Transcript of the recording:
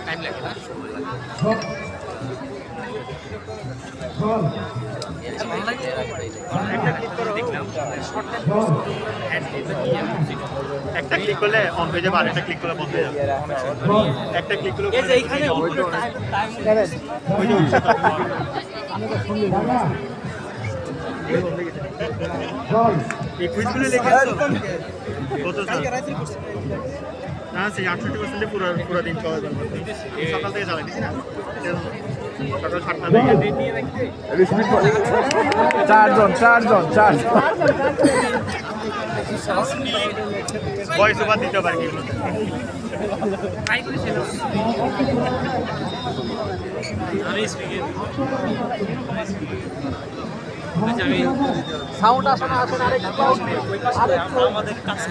time লাগে না একটা ক্লিক করলে অন হয়ে যাবে আর একটা ক্লিক করলে বন্ধ হয়ে যাবে একটা ক্লিক করলে এইখানে এই কুইজগুলো লিখেছো কত না সেই 68% পুরো দিন চলে যাবে সকাল থেকে চালাইছি না সকাল 7টা থেকে চারজন ভয়েস ওভার দিতে পারি এগুলো সাউন্ড আসে না আরেকটু আমাদের কাছে